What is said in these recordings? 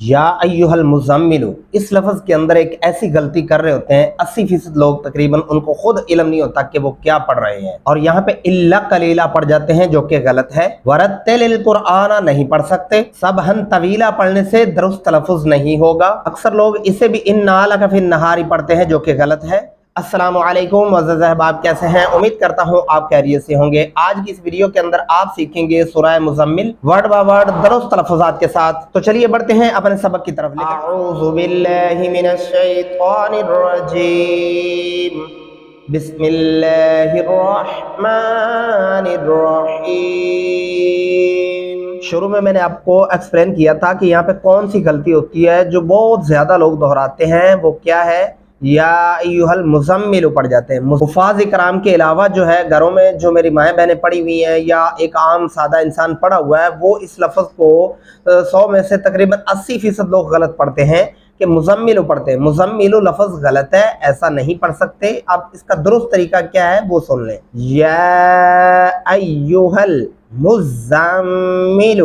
या अय्युहल मुज़म्मिलु, इस लफ्ज़ के अंदर एक ऐसी गलती कर रहे होते हैं 80% लोग तकरीबन, उनको खुद इल्म नहीं होता कि वो क्या पढ़ रहे हैं, और यहाँ पे इल्ला कलीला पढ़ जाते हैं जो कि गलत है। वरत्तिलिल कुरआना नहीं पढ़ सकते, सबहन तवीला पढ़ने से दुरुस्त तलफ़ुज़ नहीं होगा। अक्सर लोग इसे भी इन्ना लका फिन नहारी पढ़ते हैं जो कि गलत है। अस्सलामु अलैकुम मुअज़्ज़ज़ अहबाब, कैसे हैं? उम्मीद करता हूँ आप खैरियत से होंगे। आज की इस वीडियो के अंदर आप सीखेंगे सूरह मुज़म्मिल वर्ड बाय वर्ड दुरुस्त तलफ़्फ़ुज़ात के साथ। तो चलिए बढ़ते हैं अपने सबक की तरफ। अऊज़ु बिल्लाहि मिनश शैतानिर रजीम, बिस्मिल्लाहिर रहमानिर रहीम। शुरू में मैंने आपको एक्सप्लेन किया था कि यहाँ पे कौन सी गलती होती है जो बहुत ज्यादा लोग दोहराते हैं। वो क्या है? या अय्युहल मुज़म्मिल पढ़ जाते हैं। हुफ़ाज़ इकराम के अलावा जो है घरों में जो मेरी माएँ बहनें पढ़ी हुई हैं या एक आम सादा इंसान पढ़ा हुआ है, वो इस लफ्ज़ को 100 में से तकरीबन 80% लोग गलत पढ़ते हैं कि मुज़म्मिल पढ़ते हैं। मुज़म्मिल लफ्ज़ गलत है, ऐसा नहीं पढ़ सकते। अब इसका दुरुस्त तरीका क्या है वो सुन लें। या अय्युहल मुज़म्मिल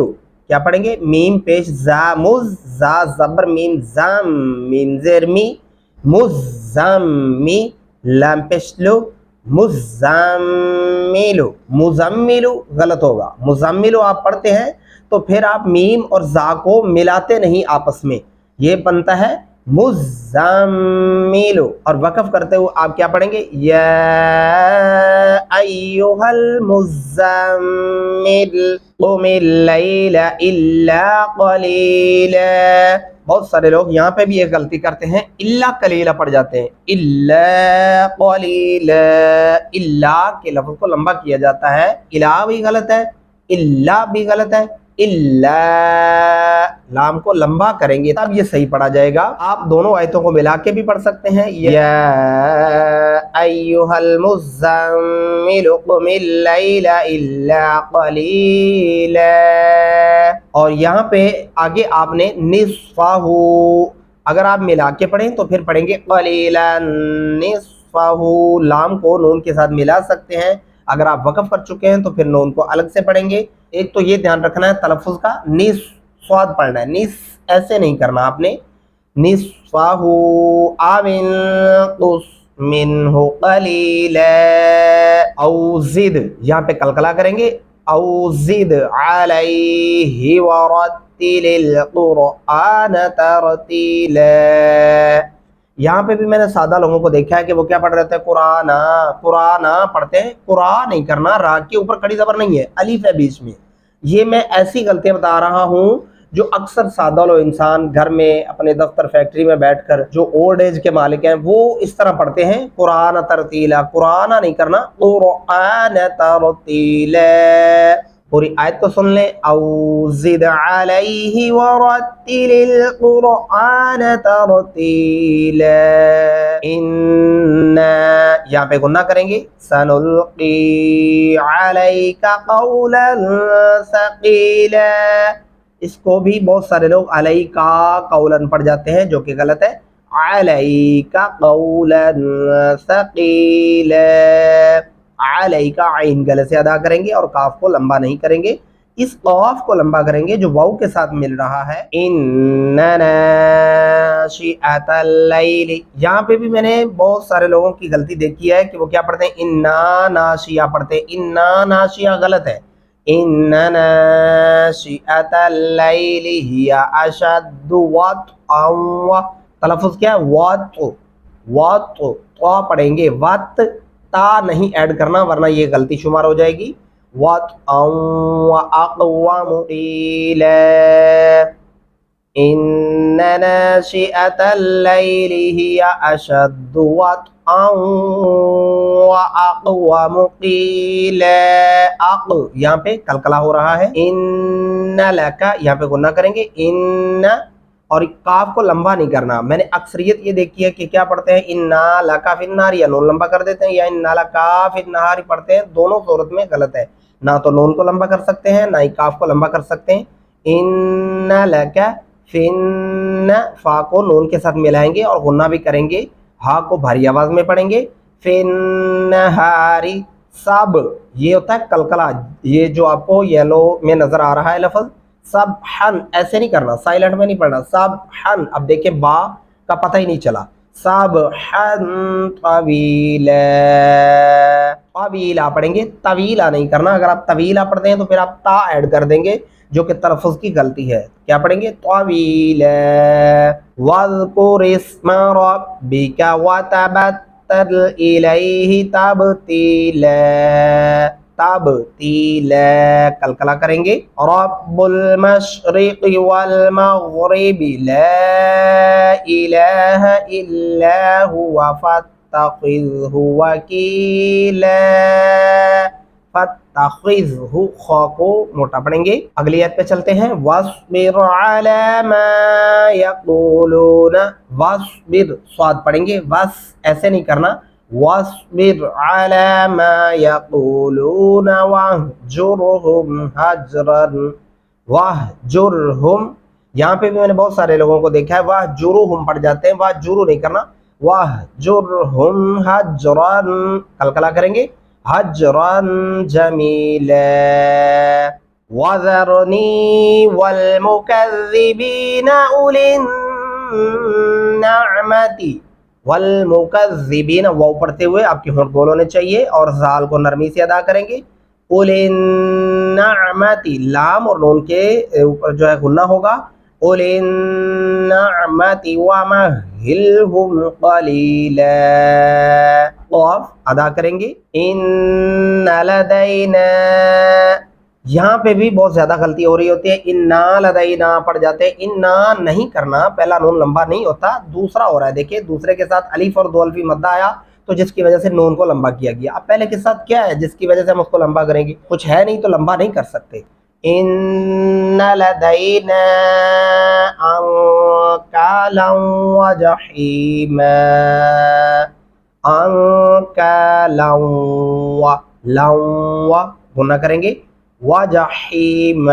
क्या पढ़ेंगे? मीम पेश जा, मुज़ जा ज़बर मीम जाम, मीम ज़ेर मी, मुज़म्मी लाम पेशलो, मुज़म्मिलु। मुज़म्मिलु गलत होगा। मुज़म्मिलु आप पढ़ते हैं तो फिर आप मीम और जा को मिलाते नहीं आपस में, ये बनता है मुज़म्मिलु। और वक़फ़ करते हुए आप क्या पढ़ेंगे? या अय्युहल मुज़म्मिल क़ुमिल लैला इल्ला क़लीला। बहुत सारे लोग यहाँ पे भी ये गलती करते हैं, इल्ला कलीला पढ़ जाते हैं। इल्ला कलीला, इल्ला के लफ्ज़ को लंबा किया जाता है। इला भी गलत है, इल्ला भी गलत है। इल्ला लाम को लंबा करेंगे तब ये सही पढ़ा जाएगा। आप दोनों आयतों को मिला के भी पढ़ सकते हैं। या अय्युहल मुज़म्मिल क़ुमिल लैला इल्ला क़लीला। और यहाँ पे आगे आपने निस्फ़हु, अगर आप मिला के पढ़ें तो फिर पढ़ेंगे क़लीलन निस्फ़हु। लाम को नून के साथ मिला सकते हैं। अगर आप वक़फ़ कर चुके हैं तो फिर नून को अलग से पढ़ेंगे। एक तो ये ध्यान रखना है तलफ़्फ़ुज़ का, निस स्वाद पढ़ना है, निस ऐसे नहीं करना आपने। निस्फ़हु अविनक़ुस मिन्हु क़लीला औ ज़िद, यहाँ पे कलकला करेंगे। औ ज़िद अलैहि वरत्तिलिल क़ुरआन तरतीला। यहाँ पे भी मैंने सादा लोगों को देखा है कि वो क्या पढ़ रहे थे? कुराना, कुराना पढ़ते हैं। कुरा नहीं करना, रा के ऊपर कड़ी ज़बर नहीं है, अलीफ है बीच में। ये मैं ऐसी गलतियां बता रहा हूँ जो अक्सर सादा लोग इंसान घर में अपने दफ्तर फैक्ट्री में बैठकर जो ओल्ड एज के मालिक हैं वो इस तरह पढ़ते हैं। कुरान तरतीला, कुराना नहीं करना, कुरान तरतीला। पूरी आयत को सुन लें। औ ज़िद अलैहि वरत्तिलिल क़ुरआन तरतीला। इन्ना, यहाँ पे गुन्ना करेंगे। सनुल्क़ी अलैका क़ौलन सक़ीला। इसको भी बहुत सारे लोग अलैका क़ौलन पढ़ जाते हैं जो कि गलत है। अलैका क़ौलन सक़ीला। अलैका आइन गले से अदा करेंगे और काफ को लंबा नहीं करेंगे। इस काफ को लंबा करेंगे जो वाव के साथ मिल रहा है। इन्ना नाशिअतल लैली, यहाँ पे भी मैंने बहुत सारे लोगों की गलती देखी है कि वो क्या पढ़ते हैं? इन्ना नाशिया पढ़ते हैं। इन्ना नाशिया गलत है। इन्ना नाशिअतल लैली हिया अशद्दु वत्अन। तलफ़्फ़ुज़ क्या है? वत तो पढ़ेंगे, वत ता नहीं ऐड करना वरना ये गलती शुमार हो जाएगी। वअक़वामु क़ीला। इन्ना नाशिअतल लैली हिया अशद्दु वत्अन वअक़वामु क़ीला। अक़ यहाँ पे कलकला हो रहा है। इन्ना लका, यहाँ पे गुन्ना करेंगे। इन्ना, और काफ को लंबा नहीं करना। मैंने अक्सरियत ये देखी है कि क्या पढ़ते हैं? इन्ना लका फिन्नार, या नून लंबा कर देते हैं, या इन्ना लका फिन्नार पढ़ते हैं। दोनों सूरत में गलत है। ना तो नून को लंबा कर सकते हैं ना ही काफ को लंबा कर सकते हैं। इन्ना लका फिन्ना, फा को नून के साथ मिलाएंगे और गुन्ना भी करेंगे। हा को भारी आवाज में पढ़ेंगे। फिन्नहारी, सब ये होता है कलकला। ये जो आपको येलो में नजर आ रहा है लफ्ज़ सबहन ऐसे नहीं करना, साइलेंट में नहीं पढ़ना, सबहन। अब देखें बा का पता ही नहीं चला, सबहन तवीला, तवीला पढ़ेंगे, तवीला नहीं करना। अगर आप तवीला पढ़ते हैं तो फिर आप ता ऐड कर देंगे, जो कि तलफ़ुज़ की गलती है। क्या पढ़ेंगे? तवीला। वज़कुर इस्म रब्बिका वतबत्तल इलैहि तबतीला, तबतीला कलकला करेंगे। रब्बुल मशरिक़ि वल मग़रिबि ला इलाहा इल्ला हुवा फत्तख़िज़हु वकीला, फत्तख़िज़हु ख़ा को मोटा पढ़ेंगे। अगली आयत पे चलते हैं। वस्बिर अला मा यक़ूलून, वस्बिर स्वाद पढ़ेंगे, वस ऐसे नहीं करना, वस्बिर अला मा यक़ूलून वहजुरहुम हजरन, वहजुरहुम। यहाँ पे भी मैंने बहुत सारे लोगों को देखा है वहजुरुहुम पढ़ जाते हैं, वहजुरु नहीं करना, वहजुरहुम हजरन कलकला करेंगे, हजरन जमीला। वज़रनी वल मुकज़्ज़िबीन उलिन नअमति, वल मुकज़्ज़िबीन वाव पढ़ते हुए आपके होंठ गोल होने चाहिए और ज़ाल को नरमी से अदा करेंगे। उलिन नअमति, लाम और नून के ऊपर जो है गुन्ना होगा। उलिन नअमति वमहिलहुम क़लीला, क़ाफ अदा करेंगे। इन्ना लदैना, यहाँ पे भी बहुत ज्यादा गलती हो रही होती है, इन्ना लदैना पढ़ जाते हैं, इन्ना नहीं करना, पहला नून लंबा नहीं होता, दूसरा हो रहा है। देखिए दूसरे के साथ अलिफ और दो अल्फी मद्दा आया तो जिसकी वजह से नून को लंबा किया गया। अब पहले के साथ क्या है जिसकी वजह से हम उसको लंबा करेंगे? कुछ है नहीं तो लंबा नहीं कर सकते। इन्ना लदैना अंकालन व जहीमा, अंकालन व गुना करेंगे, वजहीम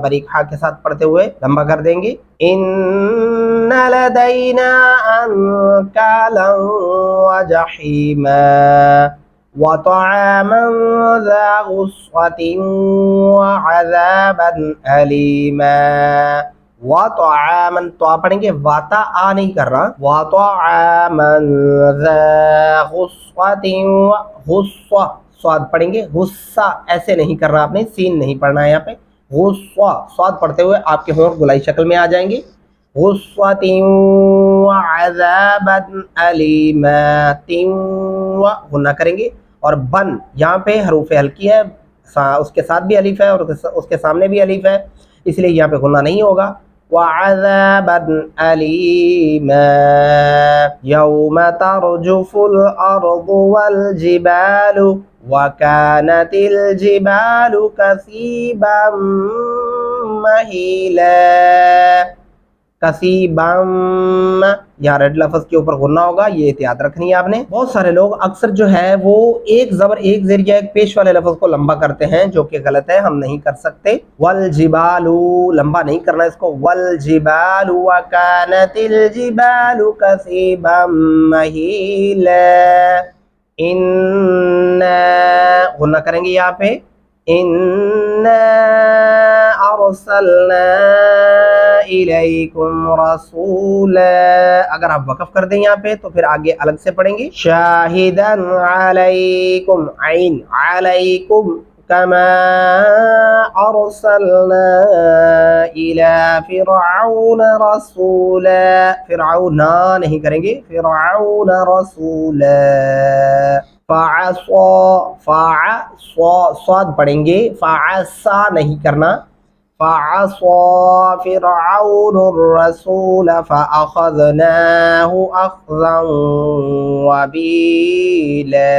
बारीक हा के साथ पढ़ते हुए लंबा कर देंगे। इन्ना लदैना अंकालन वजहीम वतआमन ज़ा गुस्वतिन वअज़ाबन अलीमा, वतआमन तो पढ़ेंगे, वाता आ नहीं कर रहा, वतआमन ज़ा गुस्वतिन, गुस्वा स्वाद पढ़ेंगे, गुस्सा ऐसे नहीं करना आपने, सीन नहीं पढ़ना है यहाँ पे, गुस्सा स्वाद पढ़ते हुए आपके होंठ गुलाई शक्ल में आ जाएंगे। गुस्वतिन वअज़ाबन अलीमा, तिन गुन्ना करेंगे और बन यहाँ पे हरूफ हल्की है, उसके साथ भी अलिफ है और उसके सामने भी अलिफ है, इसलिए यहाँ पे गुन्ना नहीं होगा। वअज़ाबन अलीमा यौम तर्जुफुल अर्दु वल जिबालु वकानतिल जिबालु कसीबम महीला, कसीबम यहाँ रेड लफ्ज के ऊपर गुन्ना होगा, ये एहतियात रखनी है आपने। बहुत सारे लोग अक्सर जो है वो एक जबर एक ज़ेरिया एक पेश वाले लफ्ज को लंबा करते हैं, जो कि गलत है, हम नहीं कर सकते। वल जिबालू लंबा नहीं करना इसको, वल जिबालू वकानतिल जिबालू कसीबम महीला, इन्ना गुन्ना करेंगे यहाँ पे, इन्ना अरसलना इलैकुम रसूला, अगर आप वक़फ़ कर दें यहाँ पे तो फिर आगे अलग से पढ़ेंगे। शाहिदन अलैकुम, आइन अलैकुम कमा अरसलना इला फिरऔन रसूला, फिरऔन नहीं करेंगे, फिरऔन रसूला। फ़असा, स्वाद पढ़ेंगे, फ़असा नहीं करना, फ़असा फिरऔनुर रसूल फ़अख़ज़नाहु अख़ज़न वबीला,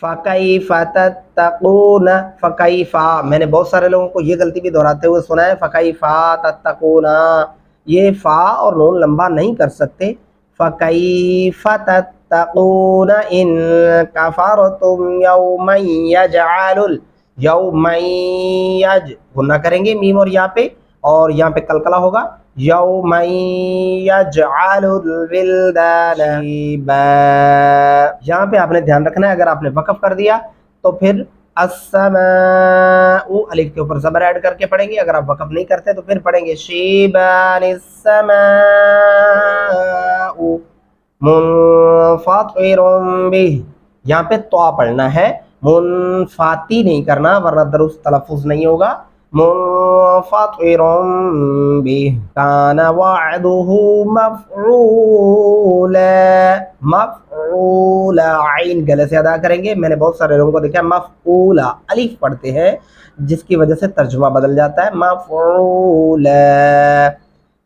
फ़कैफ़ तत्तक़ून, फ़कैफ़ा मैंने बहुत सारे लोगों को ये गलती भी दोहराते हुए सुना है, फ़कैफ़ तत्तक़ून, ये फ़ा और नून लंबा नहीं कर सकते। फ़कैफ़ तत्तक़ून इन कफ़रतुम यौमन यजअलुल, यौमन यज गुन्ना करेंगे मीम और यहाँ पे, और यहाँ पे कलकला होगा, यौमन यजअलुल विल्दान शिबा। यहाँ पे आपने ध्यान रखना है, अगर आपने वक़फ़ कर दिया तो फिर अस्समाउ, अलिफ के ऊपर ज़बर ऐड करके पढ़ेंगे। अगर आप वक़फ़ नहीं करते तो फिर पढ़ेंगे शीबानिस्समाउ मुनफ़तिरुम बिह। यहाँ पे तो पढ़ना है, मुनफ़ाती नहीं करना वरना दुरुस्त तलफ़ुज़ नहीं होगा। मुनफ़तिरुम बिह कान वअदुहु मफ़ऊला। मफ़ऊला आइन गले से अदा करेंगे। मैंने बहुत सारे लोगों को देखा मफ़ऊला अलिफ पढ़ते हैं जिसकी वजह से तर्जुमा बदल जाता है। मफ़ऊला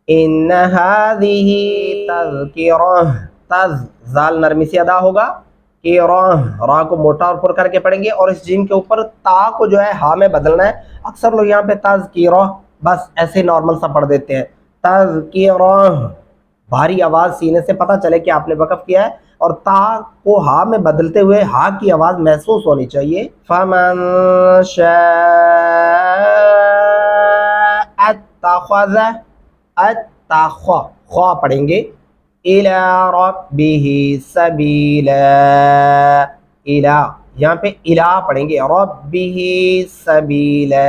इन हाज़िही तज़किरह, तज़ ज़ाल नरमी से अदा होगा कि रा को मोटा और पुर करके पढ़ेंगे और इस जीम के ऊपर ता को जो है हा में बदलना है। अक्सर लोग यहाँ पे तज़किरह बस ऐसे नॉर्मल सा पढ़ देते हैं। तज़किरह भारी आवाज़ सीने से पता चले कि आपने वक़फ़ किया है और ता को हा में बदलते हुए हा की आवाज़ महसूस होनी चाहिए। फ़मन शाअ अत्तख़ज़, ख्वा पढ़ेंगे। इला रब्बिही सबीला, इला यहाँ पे इला पढ़ेंगे, रब्बिही सबीला।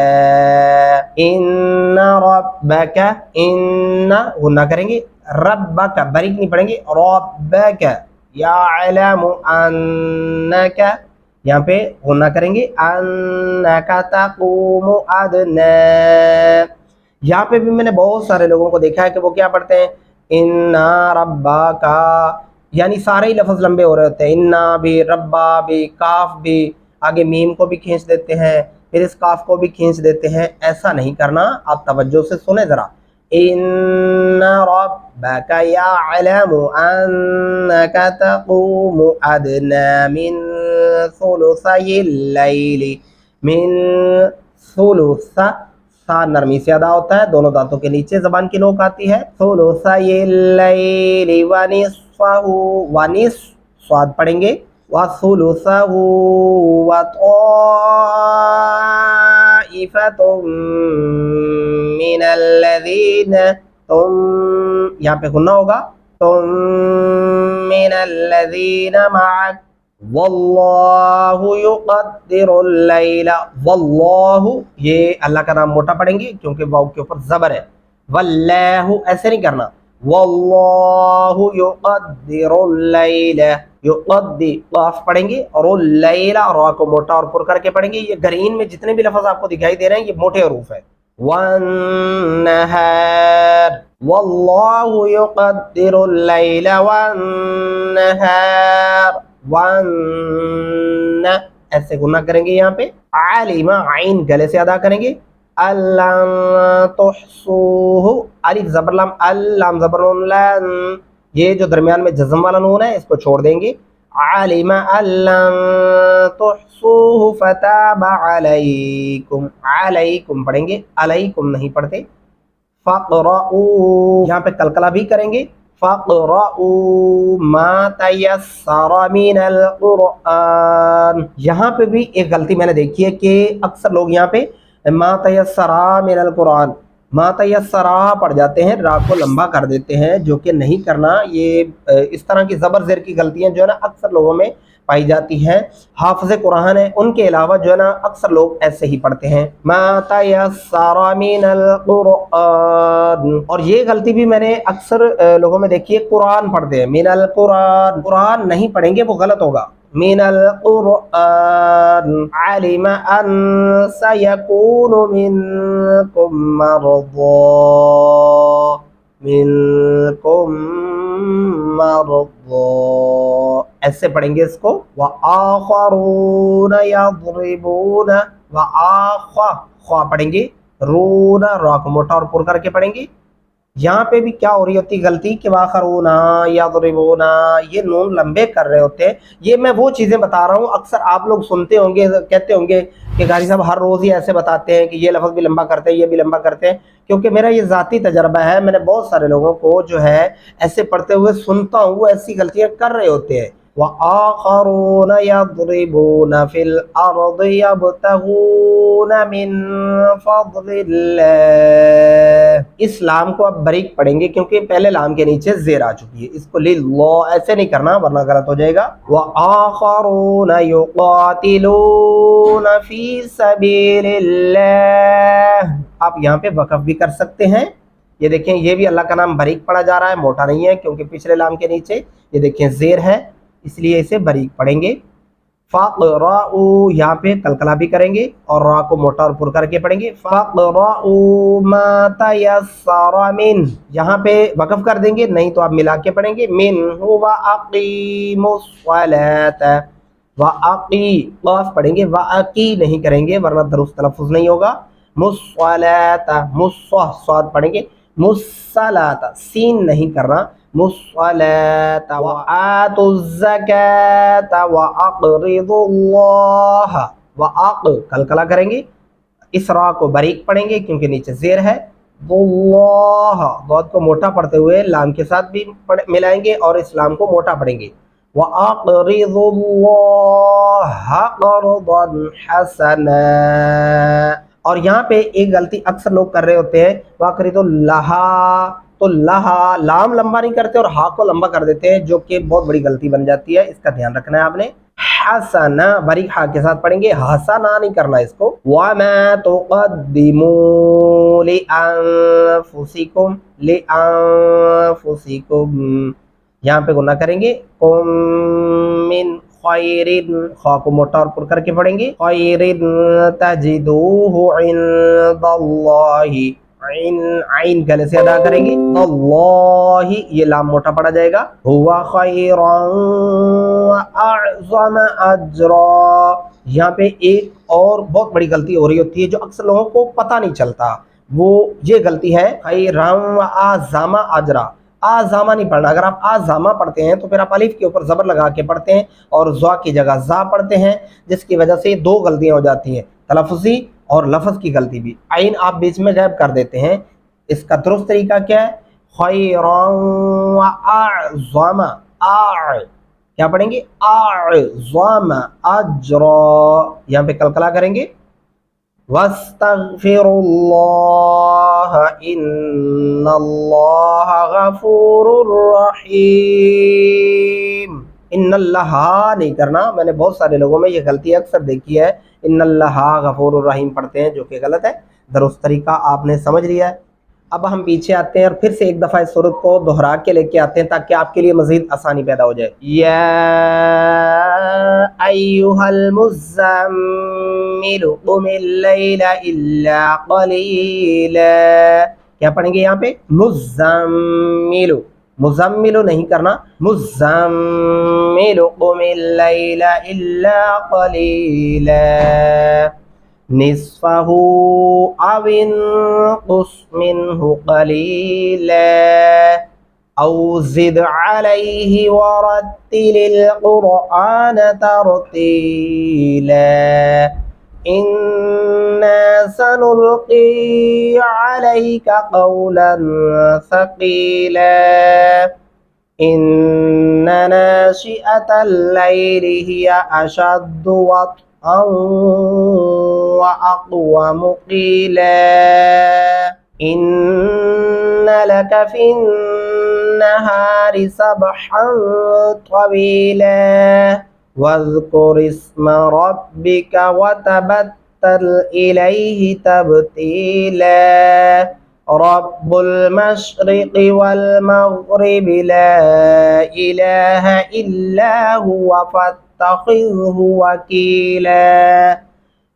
इन्ना रब्बका, इन्ना गुन्ना करेंगे, रब्बका बारीक नहीं पढ़ेंगे, रब्बका यअलमु अन्नका, यहाँ पे गुन्ना करेंगे, अन्नका तक़ूमु अदना। यहाँ पे भी मैंने बहुत सारे लोगों को देखा है कि वो क्या पढ़ते हैं, इन्ना रब्बा का, यानी सारे ही लफ्ज़ लंबे हो रहे होते हैं। इन्ना भी, रब्बा भी, काफ भी, आगे मीम को भी खींच देते हैं, फिर इस काफ को भी खींच देते हैं। ऐसा नहीं करना, आप तवज्जो से सुने ज़रा। इन्ना रब्बका यअलमु अन्नका तक़ूमु अदना मिन सुलुसैल लैली, मिन सुलुसा, सा नरमी से अदा होता है, दोनों दांतों के नीचे ज़बान की नोक आती है। सुलुसैल लैली व निस्फ़हु, व निस्फ़ स्वाद पढ़ेंगे, व सुलुसहु व ताइफ़तुम मिनल्लज़ीन, तुम यहाँ पे गुन्ना होगा, तुम मिनल्लज़ीन मअक, वल्लाहु युक़द्दिरुल लैला, वल्लाहु ये अल्लाह का नाम मोटा पढ़ेंगे क्योंकि वाव के ऊपर ज़बर है। वल्लाहु ऐसे नहीं करना, वल्लाहु युक़द्दिरुल लैला, युक़द्दि क़ाफ पढ़ेंगे और लैला रा को मोटा और पुर करके पढ़ेंगे। ये गरीन में जितने भी लफ्ज़ आपको दिखाई दे रहे हैं ये मोटे हरूफ है। वन्नहार, वल्लाहु युक़द्दिरुल लैला वन्नहार, वन ऐसे गुना करेंगे। यहाँ पे आलिमा आइन गले से अदा करेंगे। अल्लाम तुहसूहु, अलिफ ज़बर लाम, अल्लाम ज़बर नून लन, ये जो दरमियान में जज़म वाला नून है इसको छोड़ देंगे। आलिमा अल्लाम तुहसूहु फताबा अलैकुम, अलैकुम पढ़ेंगे, अलैकुम नहीं पढ़ते। फ़क़रऊ, यहाँ पे कलकला भी करेंगे। फ़क़रऊ मा तयस्सर मिनल क़ुरआन, यहाँ पे भी एक गलती मैंने देखी है कि अक्सर लोग यहाँ पे मा तयस्सरा मिनल क़ुरआन, मा तयस्सरा पढ़ जाते हैं, रा को लंबा कर देते हैं, जो कि नहीं करना। ये इस तरह की ज़बर ज़ेर की गलतियाँ जो है ना अक्सर लोगों में पाई जाती हैं। हाफ़िज़ कुरान है उनके अलावा जो है ना अक्सर लोग ऐसे ही पढ़ते हैं, मा तयस्सरा मिनल क़ुरआन। और ये गलती भी मैंने अक्सर लोगों में देखी है, कुरान पढ़ते हैं, मिनल कुरान, कुरान नहीं पढ़ेंगे, वो गलत होगा। मिनल कुरआन, अलिमा अन सयकूनु मिनकुम मरदा, मिनकुम मरदा ऐसे पढ़ेंगे इसको। व आखरून यضربون, व आखा ख्वा पढ़ेंगे, रून रा को मोटा और पुर करके पढ़ेंगे। यहाँ पे भी क्या हो रही होती गलती कि वाखरूना यضربون, ये नून लंबे कर रहे होते हैं। ये मैं वो चीज़ें बता रहा हूँ, अक्सर आप लोग सुनते होंगे, कहते होंगे कि गाजी साहब हर रोज़ ही ऐसे बताते हैं कि ये लफ्ज़ भी लंबा करते हैं, ये भी लंबा करते हैं। क्योंकि मेरा ये ज़ाती तजर्बा है, मैंने बहुत सारे लोगों को जो है ऐसे पढ़ते हुए सुनता हूँ, वो ऐसी गलतियाँ कर रहे होते हैं। وآخرون يضربون في الأرض يبتغون من فضل اللہ. اس لام کو اب بریک پڑھیں گے کیونکہ پہلے لام کے نیچے زیر آ چکی ہے. اس کو للہ ایسے نہیں کرنا ورنہ غلط ہو جائے گا. وآخرون يقاتلون في سبيل اللہ. آپ یہاں پہ وقف بھی کر سکتے ہیں. یہ دیکھیں یہ بھی اللہ کا نام بریک پڑھا جا رہا ہے, موٹا نہیں ہے کیونکہ پچھلے لام کے نیچے یہ دیکھیں زیر ہے, اس لیے اسے بریک پڑھیں گے. فَقْرَؤُوا یہاں پہ قلقلہ بھی کریں گے اور را کو موٹا اور پر کر کے پڑھیں گے. فَقْرَؤُوا مَا تَيَسَّرَ مِنْ یہاں پہ وقف کر دیں گے, نہیں تو آپ ملا کے پڑھیں گے. مِنْهُ وَأَقِيمُوا الصَّلَاةَ وَأَقِي قاف پڑھیں گے, وَأَقِي نہیں کریں گے ورنہ درست تلفظ نہیں ہوگا. مُصَّلَاةَ صاد پڑھیں گے. مُصَّلَاةَ سین نہیں کرنا. مُصَّلَاةَ وَآتُوا الزَّكَاةَ وَأَقْرِضُوا اللَّهَ قلقلہ کریں گے. اس را کو باریک پڑھیں گے کیونکہ نیچے زیر ہے. اللہ ضاد کو موٹا پڑھتے ہوئے لام کے ساتھ بھی ملائیں گے اور اس لام کو موٹا پڑھیں گے. وَأَقْرِضُوا اللَّهَ قَرْضًا حَسَنًا. اور یہاں پہ ایک غلطی اکثر لوگ کر رہے ہوتے ہیں, وَأَقْرِضُوا اللَّهَ تو لہا لام لمبا نہیں کرتے اور ہا کو لمبا کر دیتے ہیں, جو کہ بہت بڑی غلطی بن جاتی ہے. اس کا دھیان رکھنا ہے آپ نے. حسنا باریک ہا کے ساتھ پڑھیں گے, حسنا نہیں کرنا اس کو. وَمَا تُقَدِّمُوا لِأَنفُسِكُمْ لِأَنفُسِكُمْ یہاں پہ گناہ کریں گے. قُم مِّن خَيْرٍ خا کو موٹا اور پر کر کے پڑھیں گے. خَيْرٍ تَجِدُوهُ عِندَ اللَّهِ عین گلے سے ادا کریں گے. اللہ یہ لام موٹا پڑا جائے گا. ہوا خیرا واعظم اجرا یہاں پہ ایک اور بہت بڑی غلطی ہو رہی ہوتی ہے جو اکثر لوگوں کو پتہ نہیں چلتا, وہ یہ غلطی ہے خیرا واعظم اجرا. آزامہ نہیں پڑھنا. اگر آپ آزامہ پڑھتے ہیں تو پھر آپ الف کے اوپر زبر لگا کے پڑھتے ہیں اور زا کی جگہ زا پڑھتے ہیں, جس کی وجہ سے دو غلطیاں ہو جاتی ہیں, تلفظی اور لفظ کی غلطی بھی. عین آپ بیچ میں غائب کر دیتے ہیں. اس کا درست طریقہ کیا ہے؟ خیرا واعظم کیا پڑھیں گے؟ اعظم اجرا یہاں پہ قلقلہ کریں گے. واستغفر اللہ ان اللہ غفور رحیم. ان اللہ نہیں کرنا. میں نے بہت سارے لوگوں میں یہ غلطی اکثر دیکھی ہے, ان اللہ غفور الرحیم پڑھتے ہیں, جو کہ غلط ہے. درست طریقہ آپ نے سمجھ لیا ہے. اب ہم پیچھے آتے ہیں اور پھر سے ایک دفعہ اس سورت کو دہرا کے لے کے آتے ہیں تاکہ آپ کے لیے مزید آسانی پیدا ہو جائے. یا ایھا المزمل قم اللیل الا قلیلا کیا پڑھیں گے یہاں پہ؟ مزمل مزمل نہیں کرنا. مزمل قم اللیل الا قلیلا نصفه او انقص منه قلیلا او زد علیہ ورتل القرآن ترتیلا انا سنلقی علیک قولا ثقیلا ان ناشئة الليل هي اشد وطئا واقوم قیلا ان لك في النهار سبحا طويلا واذكر اسم ربك وتبتل إليه تبتيلا رب المشرق والمغرب لا إله إلا هو فاتخذه وكيلا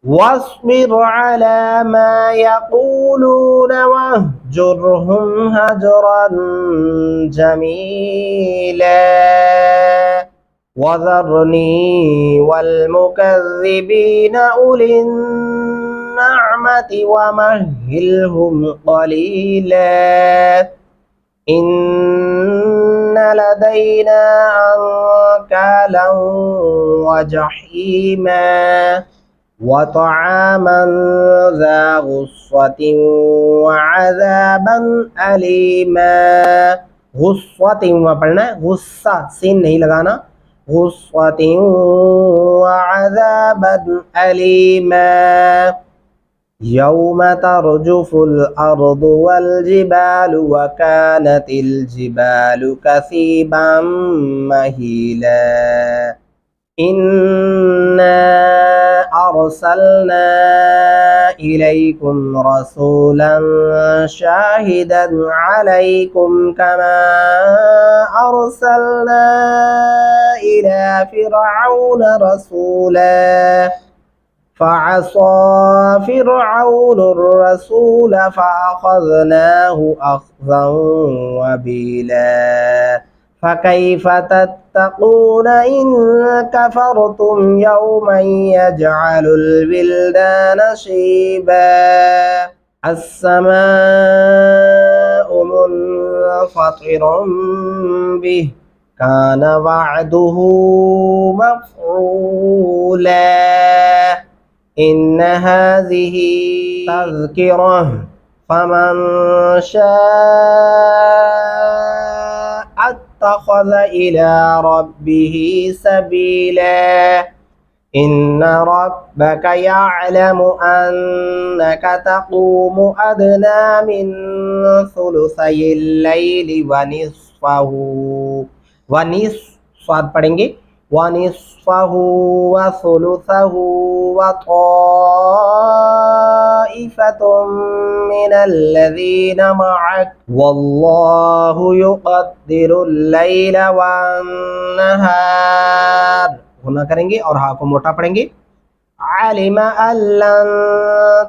واصبر على ما يقولون واهجرهم هجرا جميلا وذرني والمكذبين أولي النعمة ومهلهم قليلا إن لدينا أنكالا وجحيما وطعاما ذا غصة وعذابا أليما. غصة پڑھنا ہے, غصہ سین نہیں لگانا. गुस्वतिन वअज़ाबन अलीमा यौम तरजुफुल अर्दु वल जिबालु व कानतिल जिबालु कसीबम महीला इन्ना अर्सलना इलैकुम रसूलन शाहिदन अलैकुम कमा अर्सलना इला फिरऔन रसूला फअसा फिरऔनुर रसूल फअखज़नाहु अख़ज़न वबीला फकैफ़ तत्तक़ून इन कफ़रतुम यौमन यजअलुल विल्दान शीबा अस्समाउ मुनफ़तिरुम बिहि कान वअदुहु मफ़ऊला इन्न हाज़िही तज़किरह फमन शाअ अत्तख़ज़ इला रब्बिही सबीला इन्न रब्बक यअलमु अन्नक तक़ूमु अदना मिन सुलुसैल लैलि व निस्फ़हु स्वाद पढ़ेंगे वनिस्फ़हु व सुलुसहु व ताइफ़तुम मिनल्लज़ीन मअक वल्लाहु युक़द्दिरुल लैल वन नहार। गुना करेंगे और हा को मोटा पढ़ेंगे अलिम अल्लन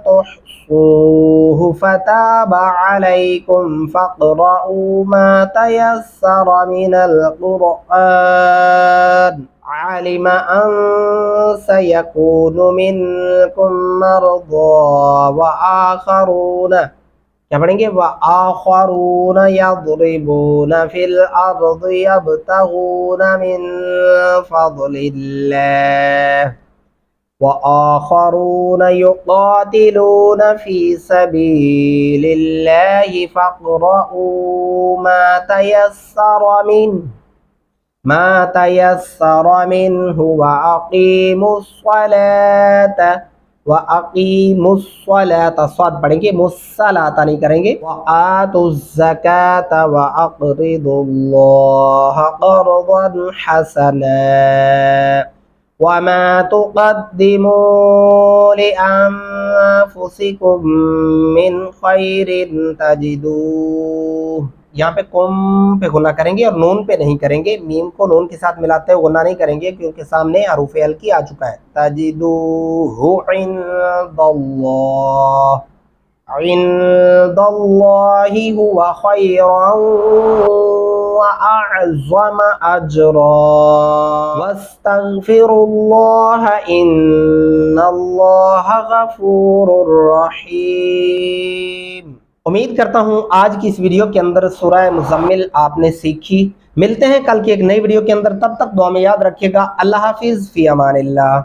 तुहसूहु फताब अलैकुम फ़क़रऊ मा तयस्सर मिनल क़ुरआन अलिम अन सयकूनु मिनकुम मरदा व आखरून क्या पढ़ेंगे व आखरून यज़रिबून फिल अर्दि यब्तगून मिन फ़ज़लिल्लाह व आखरून युक़ातिलून फ़ी सबीलिल्लाहि फ़क़रऊ मा तयस्सर मिन्हु व अक़ीमुस्सलात स्वाद पढ़ेंगे मुस्सलाता नहीं करेंगे व आतुज़्ज़कात व अक़रिदुल्लाह क़र्ज़न हसना वमा तुक़द्दिमू लिअन्फुसिकुम मिन खैरिन तजिदूह। यहाँ पे कुम पे गुना करेंगे और नून पे नहीं करेंगे। मीम को नून के साथ मिलाते हुए गुना नहीं करेंगे क्योंकि सामने हरूफ अल की आ चुका है। तजिदूहु इंदल्लाहि हुवा खैरन व अअज़म अजरा वस्तगफिरुल्लाह इन्नल्लाह गफूरुर रहीम। उम्मीद करता हूँ आज की इस वीडियो के अंदर सूरह मुज़म्मिल आपने सीखी। मिलते हैं कल की एक नई वीडियो के अंदर, तब तक दुआ में याद रखिएगा। अल्लाह हाफिज़, फ़ी अमानिल्लाह।